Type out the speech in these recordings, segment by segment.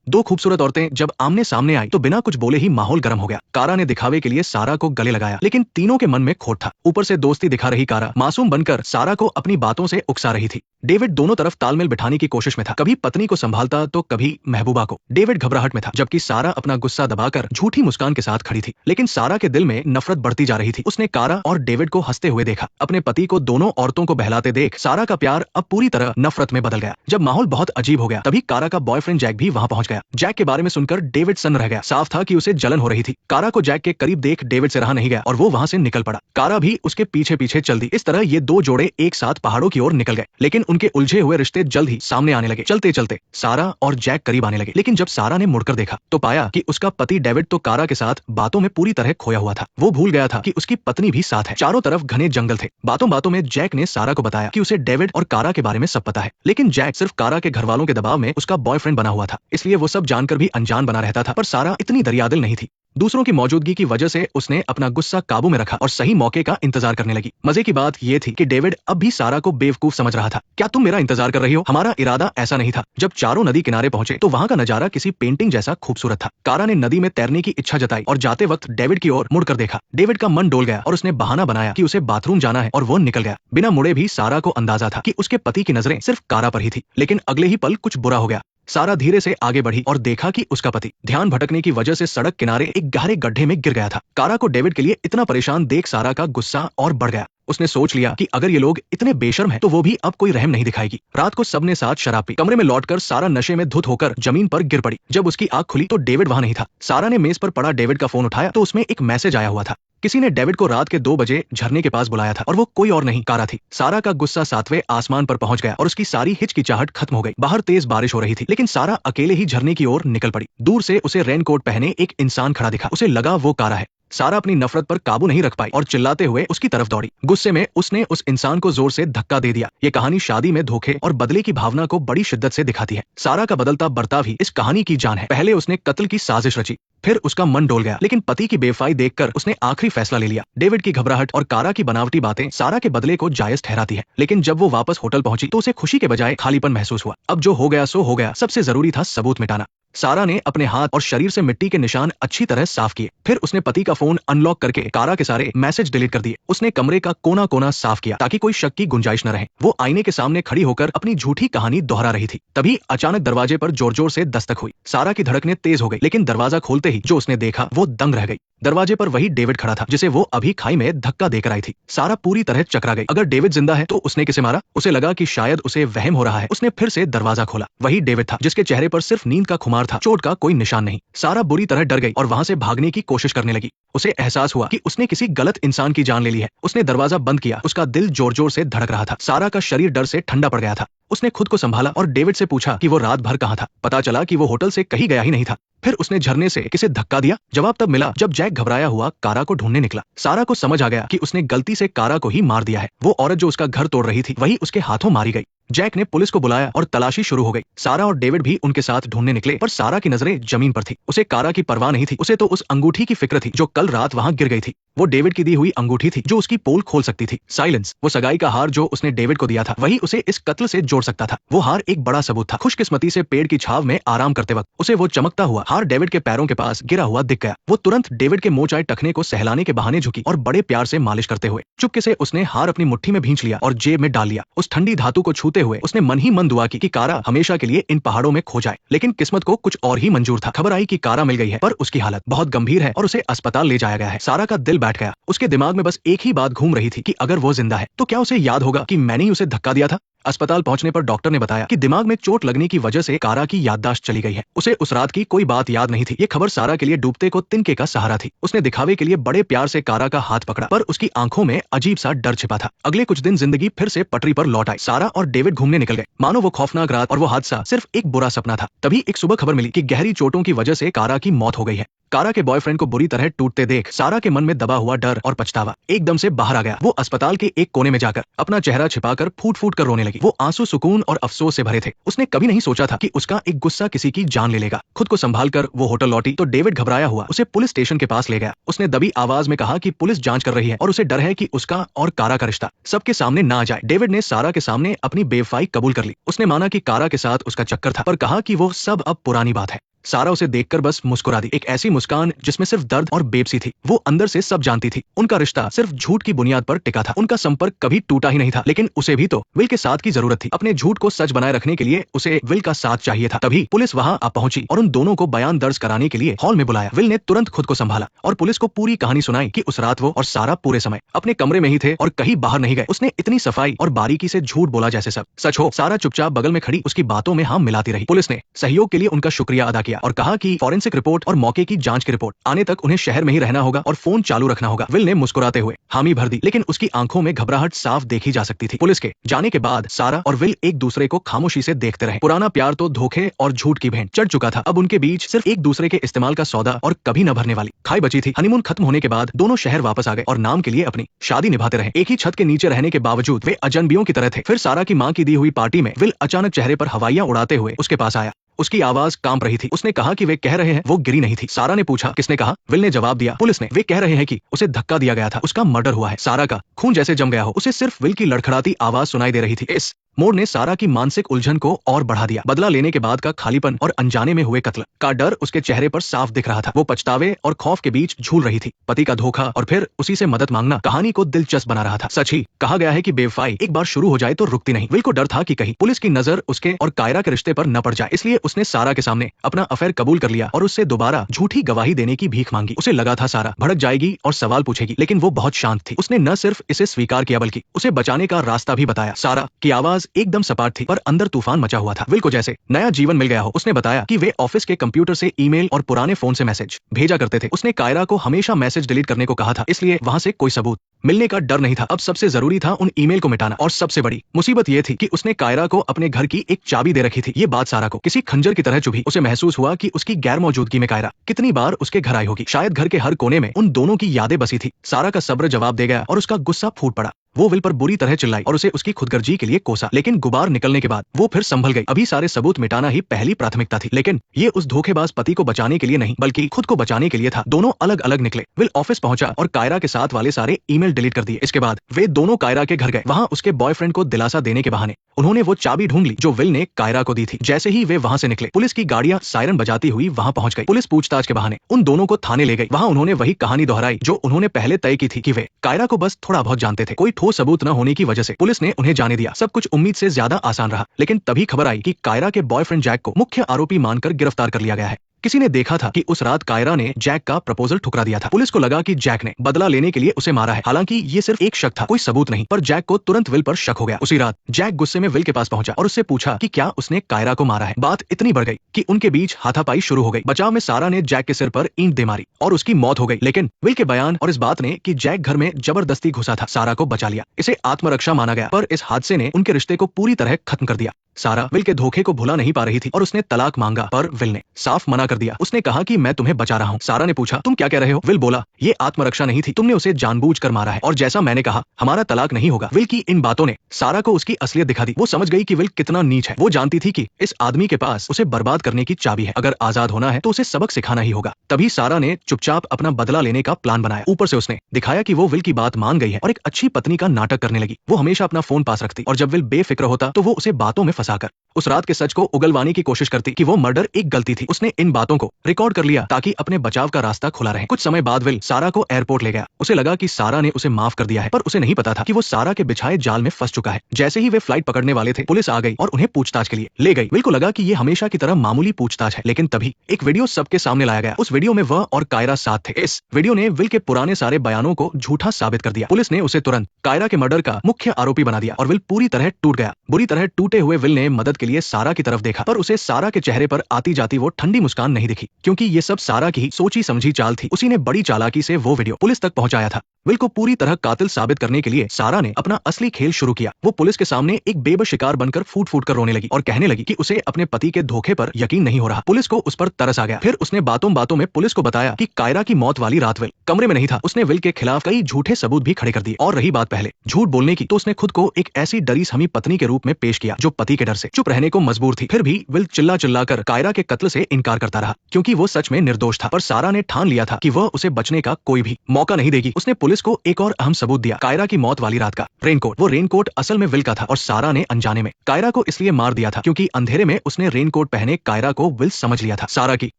दो खूबसूरत औरतें जब आमने सामने आई तो बिना कुछ बोले ही माहौल गर्म हो गया। कारा ने दिखावे के लिए सारा को गले लगाया, लेकिन तीनों के मन में खोट था। ऊपर से दोस्ती दिखा रही कारा मासूम बनकर सारा को अपनी बातों से उकसा रही थी। डेविड दोनों तरफ तालमेल बिठाने की कोशिश में था, कभी पत्नी को संभालता तो कभी महबूबा को। डेविड घबराहट में था, जबकि सारा अपना गुस्सा दबाकर झूठी मुस्कान के साथ खड़ी थी। लेकिन सारा के दिल में नफरत बढ़ती जा रही थी। उसने कारा और डेविड को हंसते हुए देखा। अपने पति को दोनों औरतों को बहलाते देख सारा का प्यार अब पूरी तरह नफरत में बदल गया। जब माहौल बहुत अजीब हो गया, तभी कारा का बॉयफ्रेंड जैक भी वहां पहुंच गया। जैक के बारे में सुनकर डेविड सन्न रह गया। साफ था कि उसे जलन हो रही थी। कारा को जैक के करीब देख डेविड से रहा नहीं गया और वो वहां से निकल पड़ा। कारा भी उसके पीछे पीछे चल दी। इस तरह ये दो जोड़े एक साथ पहाड़ों की ओर निकल गए, लेकिन उनके उलझे हुए रिश्ते जल्द ही सामने आने लगे। चलते चलते सारा और जैक करीब आने लगे, लेकिन जब सारा ने मुड़कर देखा तो पाया कि उसका पति डेविड तो कारा के साथ बातों में पूरी तरह खोया हुआ था। वो भूल गया था कि उसकी पत्नी भी साथ है। चारों तरफ घने जंगल थे। बातों बातों में जैक ने सारा को बताया कि उसे डेविड और कारा के बारे में सब पता है, लेकिन जैक सिर्फ कारा के घर वालों के दबाव में उसका बॉयफ्रेंड बना हुआ था, इसलिए वो सब जानकर भी अनजान बना रहता था। पर सारा इतनी दरियादिल नहीं थी। दूसरों की मौजूदगी की वजह से उसने अपना गुस्सा काबू में रखा और सही मौके का इंतजार करने लगी। मजे की बात यह थी कि डेविड अब भी सारा को बेवकूफ समझ रहा था। क्या तुम मेरा इंतजार कर रही हो? हमारा इरादा ऐसा नहीं था। जब चारों नदी किनारे पहुंचे तो वहां का नजारा किसी पेंटिंग जैसा खूबसूरत था। कारा ने नदी में तैरने की इच्छा जताई और जाते वक्त डेविड की ओर मुड़कर देखा। डेविड का मन डोल गया और उसने बहाना बनाया कि उसे बाथरूम जाना है और वो निकल गया। बिना मुड़े भी सारा को अंदाजा था कि उसके पति की नजरें सिर्फ कारा पर ही थी। लेकिन अगले ही पल कुछ बुरा हो गया। सारा धीरे से आगे बढ़ी और देखा कि उसका पति ध्यान भटकने की वजह से सड़क किनारे एक गहरे गड्ढे में गिर गया था। कारा को डेविड के लिए इतना परेशान देख सारा का गुस्सा और बढ़ गया। उसने सोच लिया कि अगर ये लोग इतने बेशर्म हैं तो वो भी अब कोई रहम नहीं दिखाएगी। रात को सबने साथ शराब पी। कमरे में लौटकर सारा नशे में धुत होकर जमीन पर गिर पड़ी। जब उसकी आंख खुली तो डेविड वहां नहीं था। सारा ने मेज पर पड़ा डेविड का फोन उठाया तो उसमें एक मैसेज आया हुआ था। किसी ने डेविड को रात के 2 बजे झरने के पास बुलाया था और वो कोई और नहीं कारा थी। सारा का गुस्सा 7वें आसमान पर पहुंच गया और उसकी सारी हिचकिचाहट खत्म हो गई। बाहर तेज बारिश हो रही थी, लेकिन सारा अकेले ही झरने की ओर निकल पड़ी। दूर से उसे रेनकोट पहने एक इंसान खड़ा दिखा। उसे लगा वो कारा है। सारा अपनी नफरत पर काबू नहीं रख पाई और चिल्लाते हुए उसकी तरफ दौड़ी। गुस्से में उसने उस इंसान को जोर से धक्का दे दिया। ये कहानी शादी में धोखे और बदले की भावना को बड़ी शिद्दत से दिखाती है। सारा का बदलता बर्ताव ही इस कहानी की जान है। पहले उसने कत्ल की साजिश रची, फिर उसका मन डोल गया, लेकिन पति की बेवफाई देखकर उसने आखिरी फैसला ले लिया। डेविड की घबराहट और कारा की बनावटी बातें सारा के बदले को जायज ठहराती है, लेकिन जब वो वापस होटल पहुंची तो उसे खुशी के बजाय खालीपन महसूस हुआ। अब जो हो गया सो हो गया। सबसे जरूरी था सबूत मिटाना। सारा ने अपने हाथ और शरीर से मिट्टी के निशान अच्छी तरह साफ किए। फिर उसने पति का फोन अनलॉक करके कारा के सारे मैसेज डिलीट कर दिए। उसने कमरे का कोना कोना साफ किया ताकि कोई शक की गुंजाइश न रहे। वो आईने के सामने खड़ी होकर अपनी झूठी कहानी दोहरा रही थी। तभी अचानक दरवाजे पर जोर जोर से दस्तक हुई। सारा की धड़कनें तेज हो गई, लेकिन दरवाजा खोलते ही जो उसने देखा वो दंग रह गई। दरवाजे पर वही डेविड खड़ा था जिसे वो अभी खाई में धक्का देकर आई थी। सारा पूरी तरह चकरा गई। अगर डेविड जिंदा है तो उसने किसे मारा? उसे लगा कि शायद उसे वहम हो रहा है। उसने फिर से दरवाजा खोला। वही डेविड था जिसके चेहरे पर सिर्फ नींद का खुमार था, चोट का कोई निशान नहीं। सारा बुरी तरह डर गई और वहां से भागने की कोशिश करने लगी। उसे एहसास हुआ कि उसने किसी गलत इंसान की जान ले ली है। उसने दरवाजा बंद किया। उसका दिल जोर जोर से धड़क रहा था। सारा का शरीर डर से ठंडा पड़ गया था। उसने खुद को संभाला और डेविड से पूछा कि वो रात भर कहाँ था। पता चला कि वो होटल से कहीं गया ही नहीं था। फिर उसने झरने से किसे धक्का दिया? जवाब तब मिला जब जैक घबराया हुआ कारा को ढूंढने निकला। सारा को समझ आ गया कि उसने गलती से कारा को ही मार दिया है। वो औरत जो उसका घर तोड़ रही थी वही उसके हाथों मारी गई। जैक ने पुलिस को बुलाया और तलाशी शुरू हो गई। सारा और डेविड भी उनके साथ ढूंढने निकले, पर सारा की नजरें जमीन पर थी। उसे कारा की परवाह नहीं थी। उसे तो उस अंगूठी की फिक्र थी जो कल रात वहां गिर गई थी। वो डेविड की दी हुई अंगूठी थी जो उसकी पोल खोल सकती थी। साइलेंस, वो सगाई का हार जो उसने डेविड को दिया था, वही उसे इस कत्ल से जोड़ सकता था। वो हार एक बड़ा सबूत था। खुशकिस्मती से पेड़ की छाव में आराम करते वक्त उसे वो चमकता हुआ हार डेविड के पैरों के पास गिरा हुआ दिख गया। वो तुरंत डेविड के मोच आए टखने को सहलाने के बहाने झुकी और बड़े प्यार से मालिश करते हुए चुपके से उसने हार अपनी मुट्ठी में भींच लिया और जेब में डाल लिया। उस ठंडी धातु को छूते हुए उसने मन ही मन दुआ की कि कारा हमेशा के लिए इन पहाड़ों में खो जाए। लेकिन किस्मत को कुछ और ही मंजूर था। खबर आई कि कारा मिल गई है, पर उसकी हालत बहुत गंभीर है और उसे अस्पताल ले जाया गया है। सारा का दिल बैठ गया। उसके दिमाग में बस एक ही बात घूम रही थी कि अगर वो जिंदा है तो क्या उसे याद होगा कि मैंने ही उसे धक्का दिया था। अस्पताल पहुंचने पर डॉक्टर ने बताया कि दिमाग में चोट लगने की वजह से कारा की याददाश्त चली गई है। उसे उस रात की कोई बात याद नहीं थी। ये खबर सारा के लिए डूबते को तिनके का सहारा थी। उसने दिखावे के लिए बड़े प्यार से कारा का हाथ पकड़ा, पर उसकी आंखों में अजीब सा डर छिपा था। अगले कुछ दिन जिंदगी फिर से पटरी पर लौट आई। सारा और डेविड घूमने निकल गए, मानो वो खौफनाक रात और वो हादसा सिर्फ एक बुरा सपना था। तभी एक सुबह खबर मिली कि गहरी चोटों की वजह से कारा की मौत हो गई है। कारा के बॉयफ्रेंड को बुरी तरह टूटते देख सारा के मन में दबा हुआ डर और पछतावा एकदम से बाहर आ गया। वो अस्पताल के एक कोने में जाकर अपना चेहरा छिपाकर फूट फूट कर रोने लगी। वो आंसू सुकून और अफसोस से भरे थे। उसने कभी नहीं सोचा था कि उसका एक गुस्सा किसी की जान ले लेगा। खुद को संभाल कर वो होटल लौटी तो डेविड घबराया हुआ उसे पुलिस स्टेशन के पास ले गया। उसने दबी आवाज में कहा कि पुलिस जांच कर रही है और उसे डर है कि उसका और कारा का रिश्ता सबके सामने ना आ जाए। डेविड ने सारा के सामने अपनी बेवफाई कबूल कर ली। उसने माना कि कारा के साथ उसका चक्कर था, पर कहा कि वो सब अब पुरानी बात है। सारा उसे देखकर बस मुस्कुरा दी, एक ऐसी मुस्कान जिसमें सिर्फ दर्द और बेबसी थी। वो अंदर से सब जानती थी, उनका रिश्ता सिर्फ झूठ की बुनियाद पर टिका था, उनका संपर्क कभी टूटा ही नहीं था। लेकिन उसे भी तो विल के साथ की जरूरत थी, अपने झूठ को सच बनाए रखने के लिए उसे विल का साथ चाहिए था। तभी पुलिस वहां आ पहुंची और उन दोनों को बयान दर्ज कराने के लिए हॉल में बुलाया। विल ने तुरंत खुद को संभाला और पुलिस को पूरी कहानी सुनाई कि उस रात वो और सारा पूरे समय अपने कमरे में ही थे और कहीं बाहर नहीं गए। उसने इतनी सफाई और बारीकी से झूठ बोला जैसे सब सच हो। सारा चुपचाप बगल में खड़ी उसकी बातों में हाँ मिलाती रही। पुलिस ने सहयोग के लिए उनका शुक्रिया अदा किया और कहा कि फॉरेंसिक रिपोर्ट और मौके की जांच की रिपोर्ट आने तक उन्हें शहर में ही रहना होगा और फोन चालू रखना होगा। विल ने मुस्कुराते हुए हामी भर दी, लेकिन उसकी आंखों में घबराहट साफ देखी जा सकती थी। पुलिस के जाने के बाद सारा और विल एक दूसरे को खामोशी से देखते रहे। पुराना प्यार तो धोखे और झूठ की भेंट चढ़ चुका था। अब उनके बीच सिर्फ एक दूसरे के इस्तेमाल का सौदा और कभी न भरने वाली खाई बची थी। हनीमून खत्म होने के बाद दोनों शहर वापस आ गए और नाम के लिए अपनी शादी निभाते रहे। एक ही छत के नीचे रहने के बावजूद वे अजनबियों की तरह थे। फिर सारा की मां की दी हुई पार्टी में विल अचानक चेहरे पर हवाइयां उड़ाते हुए उसके पास आया। उसकी आवाज कांप रही थी। उसने कहा कि वे कह रहे हैं वो गिरी नहीं थी। सारा ने पूछा किसने कहा? विल ने जवाब दिया पुलिस ने। वे कह रहे हैं कि उसे धक्का दिया गया था, उसका मर्डर हुआ है। सारा का खून जैसे जम गया हो। उसे सिर्फ विल की लड़खड़ाती आवाज सुनाई दे रही थी। इस मोड़ ने सारा की मानसिक उलझन को और बढ़ा दिया। बदला लेने के बाद का खालीपन और अनजाने में हुए कत्ल का डर उसके चेहरे पर साफ दिख रहा था। वो पछतावे और खौफ के बीच झूल रही थी। पति का धोखा और फिर उसी से मदद मांगना कहानी को दिलचस्प बना रहा था। सच ही कहा गया है कि बेवफाई एक बार शुरू हो जाए तो रुकती नहीं। विल को डर था कि कहीं पुलिस की नजर उसके और कायरा के रिश्ते पर न पड़ जाए, इसलिए उसने सारा के सामने अपना अफेयर कबूल कर लिया और उससे दोबारा झूठी गवाही देने की भीख मांगी। उसे लगा था सारा भड़क जाएगी और सवाल पूछेगी, लेकिन वो बहुत शांत थी। उसने न सिर्फ इसे स्वीकार किया बल्कि उसे बचाने का रास्ता भी बताया। सारा की आवाज एकदम सपाट थी पर अंदर तूफान मचा हुआ था। विल को जैसे नया जीवन मिल गया हो। उसने बताया कि वे ऑफिस के कंप्यूटर से ईमेल और पुराने फोन से मैसेज भेजा करते थे। उसने कायरा को हमेशा मैसेज डिलीट करने को कहा था, इसलिए वहां से कोई सबूत मिलने का डर नहीं था। अब सबसे जरूरी था उन ईमेल को मिटाना और सबसे बड़ी मुसीबत ये थी कि उसने कायरा को अपने घर की एक चाबी दे रखी थी। ये बात सारा को किसी खंजर की तरह चुभी। उसे महसूस हुआ कि उसकी गैर मौजूदगी में कायरा कितनी बार उसके घर आई होगी। शायद घर के हर कोने में उन दोनों की यादें बसी थी। सारा का सब्र जवाब दे गया और उसका गुस्सा फूट पड़ा। वो विल पर बुरी तरह चिल्लाई और उसे उसकी खुदगर्जी के लिए कोसा, लेकिन गुबार निकलने के बाद वो फिर संभल गई। अभी सारे सबूत मिटाना ही पहली प्राथमिकता थी, लेकिन ये उस धोखेबाज पति को बचाने के लिए नहीं बल्कि खुद को बचाने के लिए था। दोनों अलग अलग निकले। विल ऑफिस पहुंचा और कायरा के साथ वाले सारे ईमेल डिलीट कर दिए। इसके बाद वे दोनों कायरा के घर गए। वहां उसके बॉयफ्रेंड को दिलासा देने के बहाने उन्होंने वो चाबी ढूंढ ली जो विल ने कायरा को दी थी। जैसे ही वे वहां से निकले पुलिस की गाड़ियां सायरन बजाती हुई वहां पहुंच गई। पुलिस पूछताछ के बहाने उन दोनों को थाने ले गई। वहां उन्होंने वही कहानी दोहराई जो उन्होंने पहले तय की थी कि वे कायरा को बस थोड़ा बहुत जानते थे। कोई ठोस सबूत न होने की वजह से पुलिस ने उन्हें जाने दिया। सब कुछ उम्मीद से ज्यादा आसान रहा, लेकिन तभी खबर आई कि कायरा के बॉयफ्रेंड जैक को मुख्य आरोपी मानकर गिरफ्तार कर लिया गया है। किसी ने देखा था कि उस रात कायरा ने जैक का प्रपोजल ठुकरा दिया था। पुलिस को लगा कि जैक ने बदला लेने के लिए उसे मारा है। हालांकि ये सिर्फ एक शक था, कोई सबूत नहीं। पर जैक को तुरंत विल पर शक हो गया। उसी रात जैक गुस्से में विल के पास पहुंचा और उससे पूछा कि क्या उसने कायरा को मारा है। बात इतनी बढ़ गई कि उनके बीच हाथापाई शुरू हो गई। बचाव में सारा ने जैक के सिर पर ईंट दे मारी और उसकी मौत हो गई, लेकिन विल के बयान और इस बात ने कि जैक घर में जबरदस्ती घुसा था सारा को बचा लिया। इसे आत्मरक्षा माना गया, पर इस हादसे ने उनके रिश्ते को पूरी तरह खत्म कर दिया। सारा विल के धोखे को भुला नहीं पा रही थी और उसने तलाक मांगा, पर विल ने साफ मना कर दिया। उसने कहा कि मैं तुम्हें बचा रहा हूँ। सारा ने पूछा तुम क्या कह रहे हो? विल बोला ये आत्मरक्षा नहीं थी, तुमने उसे जानबूझकर मारा है और जैसा मैंने कहा हमारा तलाक नहीं होगा। विल की इन बातों ने सारा को उसकी असलियत दिखा दी। वो समझ गई कि विल कितना नीच है। वो जानती थी कि इस आदमी के पास उसे बर्बाद करने की चाबी है। अगर आजाद होना है तो उसे सबक सिखाना ही होगा। तभी सारा ने चुपचाप अपना बदला लेने का प्लान बनाया। ऊपर से उसने दिखाया कि वो विल की बात मान गई है और एक अच्छी पत्नी का नाटक करने लगी। वो हमेशा अपना फोन पास रखती और जब विल बेफिक्र होता तो वो उसे बातों में फंसाकर उस रात के सच को उगलवाने की कोशिश करती कि वो मर्डर एक गलती थी। उसने इन बातों को रिकॉर्ड कर लिया ताकि अपने बचाव का रास्ता खुला रहे। कुछ समय बाद विल सारा को एयरपोर्ट ले गया। उसे लगा कि सारा ने उसे माफ कर दिया है, पर उसे नहीं पता था कि वो सारा के बिछाए जाल में फंस चुका है। जैसे ही वे फ्लाइट पकड़ने वाले थे पुलिस आ गई और उन्हें पूछताछ के लिए ले गई। विल को लगा कि ये हमेशा की तरह मामूली पूछताछ है, लेकिन तभी एक वीडियो सबके सामने लाया गया। उस वीडियो में वह और कायरा साथ थे। इस वीडियो ने विल के पुराने सारे बयानों को झूठा साबित कर दिया। पुलिस ने उसे तुरंत कायरा के मर्डर का मुख्य आरोपी बना दिया और विल पूरी तरह टूट गया। बुरी तरह टूटे हुए विल ने मदद के लिए सारा की तरफ देखा, पर उसे सारा के चेहरे पर आती जाती वो ठंडी मुस्कान नहीं दिखी, क्योंकि ये सब सारा की ही सोची समझी चाल थी। उसी ने बड़ी चालाकी से वो वीडियो पुलिस तक पहुंचाया था। विल को पूरी तरह कातिल साबित करने के लिए सारा ने अपना असली खेल शुरू किया। वो पुलिस के सामने एक बेबस शिकार बनकर फूट फूट कर रोने लगी और कहने लगी कि उसे अपने पति के धोखे पर यकीन नहीं हो रहा। पुलिस को उस पर तरस आ गया। फिर उसने बातों बातों में पुलिस को बताया कि कायरा की मौत वाली रात विल कमरे में नहीं था। उसने विल के खिलाफ कई झूठे सबूत भी खड़े कर दिए। और रही बात पहले झूठ बोलने की, तो उसने खुद को एक ऐसी डरी समी पत्नी के रूप में पेश किया जो पति के डर से चुप रहने को मजबूर थी। फिर भी विल चिल्ला चिल्लाकर कायरा के कत्ल से इनकार करता रहा, क्योंकि वो सच में निर्दोष था। पर सारा ने ठान लिया था कि वह उसे बचने का कोई भी मौका नहीं देगी। उसने पुलिस पुलिस को एक और अहम सबूत दिया, कायरा की मौत वाली रात का रेनकोट। वो रेनकोट असल में विल का था और सारा ने अनजाने में कायरा को इसलिए मार दिया था क्योंकि अंधेरे में उसने रेनकोट पहने कायरा को विल समझ लिया था। सारा की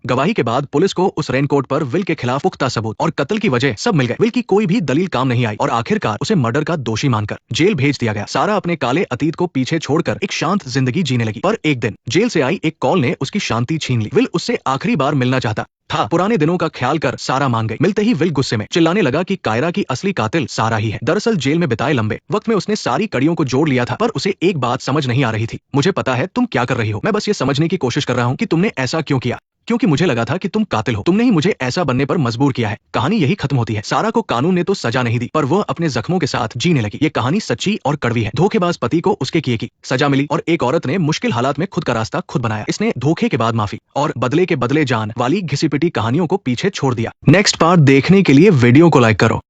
गवाही के बाद पुलिस को उस रेनकोट पर विल के खिलाफ पुख्ता सबूत और कत्ल की वजह सब मिल गए। विल की कोई भी दलील काम नहीं आई और आखिरकार उसे मर्डर का दोषी मानकर जेल भेज दिया गया। सारा अपने काले अतीत को पीछे छोड़कर एक शांत जिंदगी जीने लगी, पर एक दिन जेल से आई एक कॉल ने उसकी शांति छीन ली। विल उससे आखिरी बार मिलना चाहता था। पुराने दिनों का ख्याल कर सारा मान गई। मिलते ही विल गुस्से में चिल्लाने लगा कि कायरा की असली कातिल सारा ही है। दरअसल जेल में बिताए लंबे वक्त में उसने सारी कड़ियों को जोड़ लिया था, पर उसे एक बात समझ नहीं आ रही थी। मुझे पता है तुम क्या कर रही हो, मैं बस ये समझने की कोशिश कर रहा हूँ कि तुमने ऐसा क्यों किया, क्योंकि मुझे लगा था कि तुम कातिल हो। तुमने ही मुझे ऐसा बनने पर मजबूर किया है। कहानी यही खत्म होती है। सारा को कानून ने तो सजा नहीं दी, पर वह अपने जख्मों के साथ जीने लगी। ये कहानी सच्ची और कड़वी है। धोखेबाज पति को उसके किए की सजा मिली और एक औरत ने मुश्किल हालात में खुद का रास्ता खुद बनाया। इसने धोखे के बाद माफी और बदले के बदले जान वाली घिसी पिटी कहानियों को पीछे छोड़ दिया। नेक्स्ट पार्ट देखने के लिए वीडियो को लाइक करो।